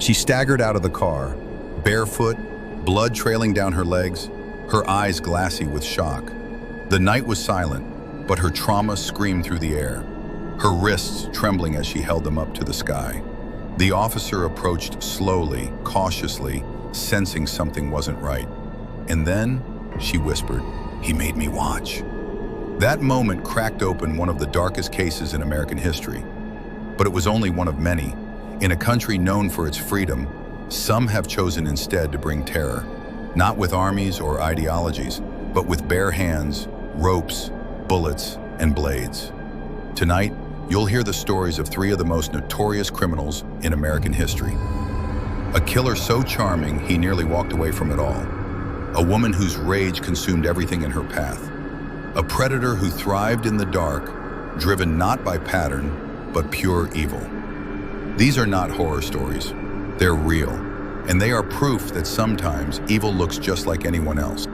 She staggered out of the car, barefoot, blood trailing down her legs, her eyes glassy with shock. The night was silent, but her trauma screamed through the air, her wrists trembling as she held them up to the sky. The officer approached slowly, cautiously, sensing something wasn't right. And then, she whispered, "He made me watch." That moment cracked open one of the darkest cases in American history. But it was only one of many. In a country known for its freedom, some have chosen instead to bring terror, not with armies or ideologies, but with bare hands, ropes, bullets, and blades. Tonight, you'll hear the stories of three of the most notorious criminals in American history. A killer so charming he nearly walked away from it all. A woman whose rage consumed everything in her path. A predator who thrived in the dark, driven not by pattern, but pure evil. These are not horror stories. They're real, and they are proof that sometimes evil looks just like anyone else.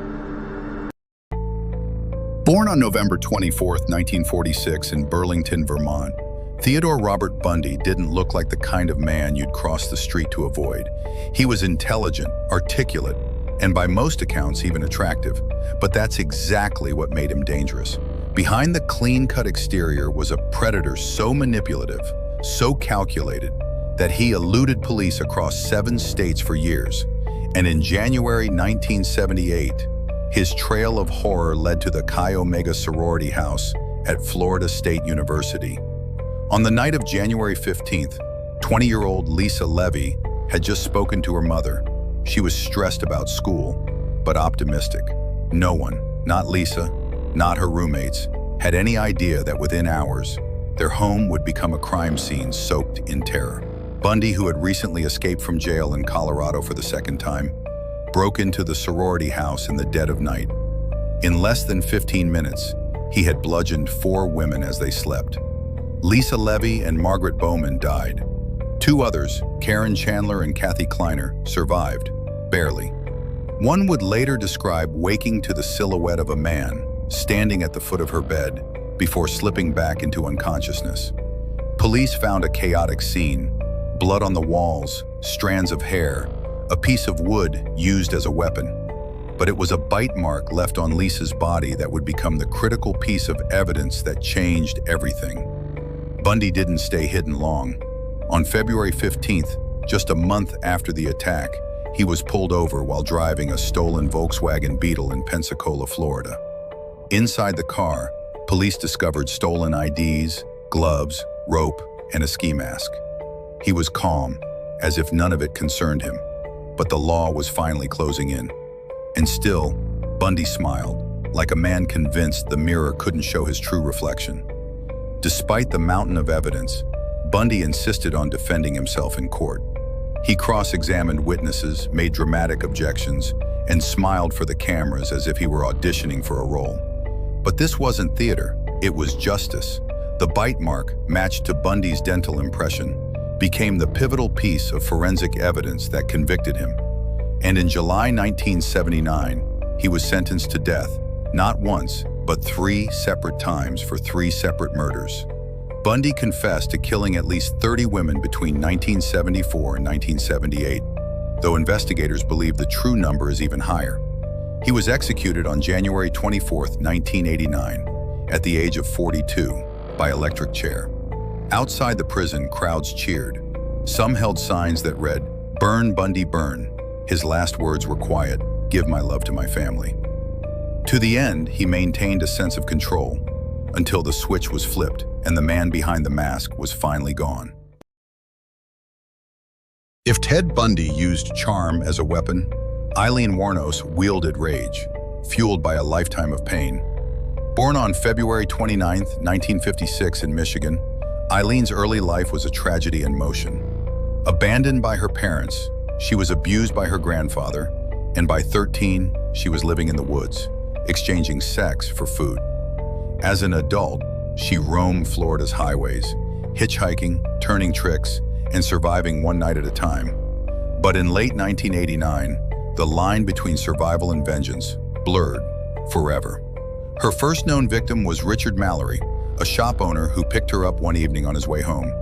Born on November 24, 1946 in Burlington, Vermont, Theodore Robert Bundy didn't look like the kind of man you'd cross the street to avoid. He was intelligent, articulate, and by most accounts even attractive. But that's exactly what made him dangerous. Behind the clean-cut exterior was a predator so manipulative, so calculated, that he eluded police across 7 states for years. And in January 1978, his trail of horror led to the Chi Omega sorority house at Florida State University. On the night of January 15th, 20-year-old Lisa Levy had just spoken to her mother. She was stressed about school, but optimistic. No one, not Lisa, not her roommates, had any idea that within hours, their home would become a crime scene soaked in terror. Bundy, who had recently escaped from jail in Colorado for the second time, broke into the sorority house in the dead of night. In less than 15 minutes, he had bludgeoned 4 women as they slept. Lisa Levy and Margaret Bowman died. 2 others, Karen Chandler and Kathy Kleiner, survived, barely. One would later describe waking to the silhouette of a man standing at the foot of her bed before slipping back into unconsciousness. Police found a chaotic scene, blood on the walls, strands of hair, a piece of wood used as a weapon. But it was a bite mark left on Lisa's body that would become the critical piece of evidence that changed everything. Bundy didn't stay hidden long. On February 15th, just a month after the attack, he was pulled over while driving a stolen Volkswagen Beetle in Pensacola, Florida. Inside the car, police discovered stolen IDs, gloves, rope, and a ski mask. He was calm, as if none of it concerned him. But the law was finally closing in. And still, Bundy smiled, like a man convinced the mirror couldn't show his true reflection. Despite the mountain of evidence, Bundy insisted on defending himself in court. He cross-examined witnesses, made dramatic objections, and smiled for the cameras as if he were auditioning for a role. But this wasn't theater, it was justice. The bite mark, matched to Bundy's dental impression, became the pivotal piece of forensic evidence that convicted him. And in July 1979, he was sentenced to death, not once, but 3 separate times for 3 separate murders. Bundy confessed to killing at least 30 women between 1974 and 1978, though investigators believe the true number is even higher. He was executed on January 24, 1989, at the age of 42, by electric chair. Outside the prison, crowds cheered. Some held signs that read, "Burn, Bundy, burn." His last words were quiet, "Give my love to my family." To the end, he maintained a sense of control, until the switch was flipped and the man behind the mask was finally gone. If Ted Bundy used charm as a weapon, Eileen Wuornos wielded rage, fueled by a lifetime of pain. Born on February 29, 1956 in Michigan, Eileen's early life was a tragedy in motion. Abandoned by her parents, she was abused by her grandfather, and by 13, she was living in the woods, exchanging sex for food. As an adult, she roamed Florida's highways, hitchhiking, turning tricks, and surviving one night at a time. But in late 1989, the line between survival and vengeance blurred forever. Her first known victim was Richard Mallory, a shop owner who picked her up one evening on his way home.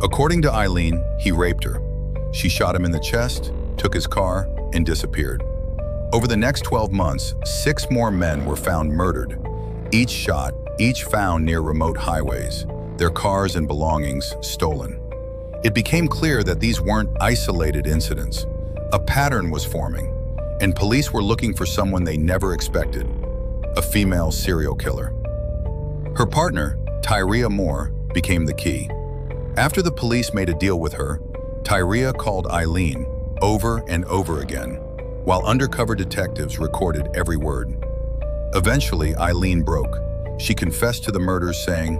According to Eileen, he raped her. She shot him in the chest, took his car, and disappeared. Over the next 12 months, 6 more men were found murdered. Each shot, each found near remote highways, their cars and belongings stolen. It became clear that these weren't isolated incidents. A pattern was forming, and police were looking for someone they never expected, a female serial killer. Her partner, Tyria Moore, became the key. After the police made a deal with her, Tyria called Eileen over and over again, while undercover detectives recorded every word. Eventually, Eileen broke. She confessed to the murders, saying,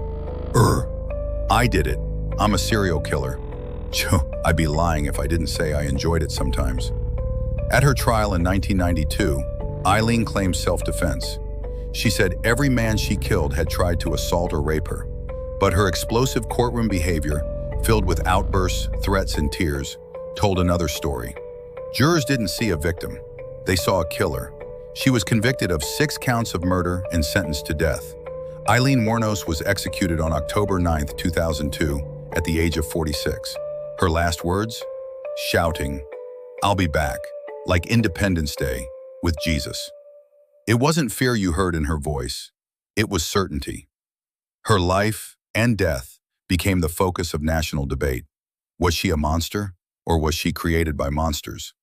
I did it. I'm a serial killer. I'd be lying if I didn't say I enjoyed it sometimes." At her trial in 1992, Eileen claimed self-defense. She said every man she killed had tried to assault or rape her, but her explosive courtroom behavior, filled with outbursts, threats, and tears, told another story. Jurors didn't see a victim. They saw a killer. She was convicted of 6 counts of murder and sentenced to death. Eileen Wuornos was executed on October 9, 2002, at the age of 46. Her last words? Shouting, "I'll be back," like Independence Day, with Jesus. It wasn't fear you heard in her voice. It was certainty. Her life and death became the focus of national debate. Was she a monster, or was she created by monsters?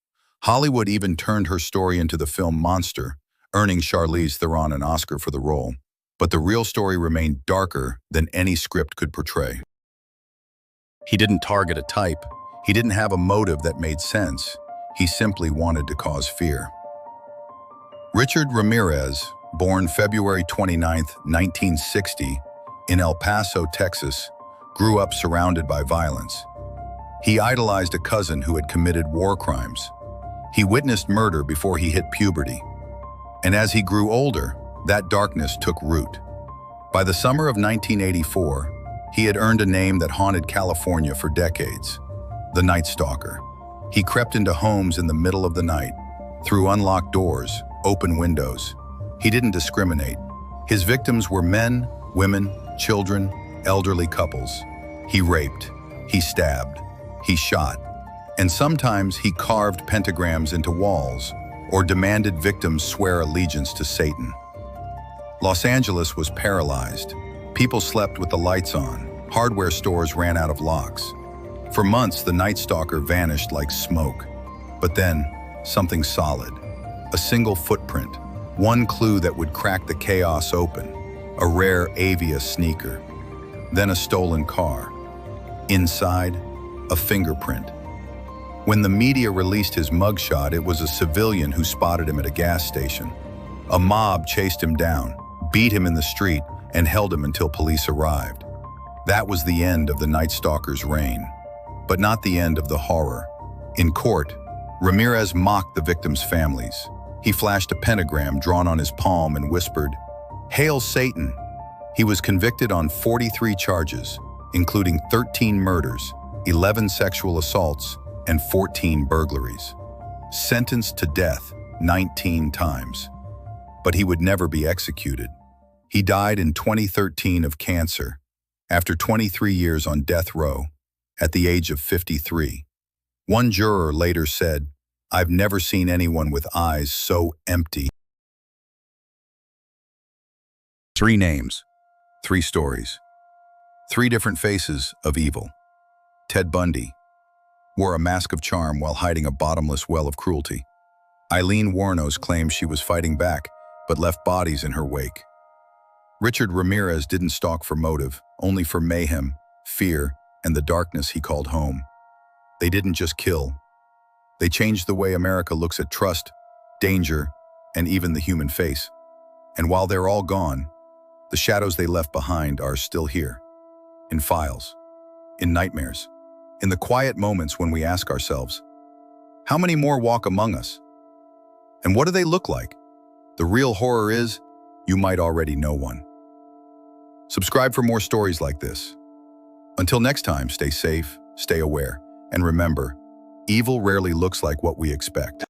Hollywood even turned her story into the film Monster, earning Charlize Theron an Oscar for the role. But the real story remained darker than any script could portray. He didn't target a type. He didn't have a motive that made sense. He simply wanted to cause fear. Richard Ramirez, born February 29, 1960, in El Paso, Texas, grew up surrounded by violence. He idolized a cousin who had committed war crimes. He witnessed murder before he hit puberty. And as he grew older, that darkness took root. By the summer of 1984, he had earned a name that haunted California for decades: the Night Stalker. He crept into homes in the middle of the night, through unlocked doors, open windows. He didn't discriminate. His victims were men, women, children, elderly couples. He raped, he stabbed, he shot, and sometimes he carved pentagrams into walls or demanded victims swear allegiance to Satan. Los Angeles was paralyzed. People slept with the lights on. Hardware stores ran out of locks. For months, the Night Stalker vanished like smoke. But then, something solid. A single footprint. One clue that would crack the chaos open. A rare Avia sneaker. Then a stolen car. Inside, a fingerprint. When the media released his mugshot, it was a civilian who spotted him at a gas station. A mob chased him down, beat him in the street, and held him until police arrived. That was the end of the Night Stalker's reign, but not the end of the horror. In court, Ramirez mocked the victims' families. He flashed a pentagram drawn on his palm and whispered, "Hail Satan!" He was convicted on 43 charges, including 13 murders, 11 sexual assaults, and 14 burglaries. Sentenced to death 19 times. But he would never be executed. He died in 2013 of cancer, after 23 years on death row, at the age of 53. One juror later said, "I've never seen anyone with eyes so empty." 3 names, 3 stories, 3 different faces of evil. Ted Bundy wore a mask of charm while hiding a bottomless well of cruelty. Eileen Wuornos claims she was fighting back, but left bodies in her wake. Richard Ramirez didn't stalk for motive, only for mayhem, fear, and the darkness he called home. They didn't just kill. They changed the way America looks at trust, danger, and even the human face. And while they're all gone, the shadows they left behind are still here. In files, in nightmares, in the quiet moments when we ask ourselves, how many more walk among us? And what do they look like? The real horror is, you might already know one. Subscribe for more stories like this. Until next time, stay safe, stay aware, and remember, evil rarely looks like what we expect.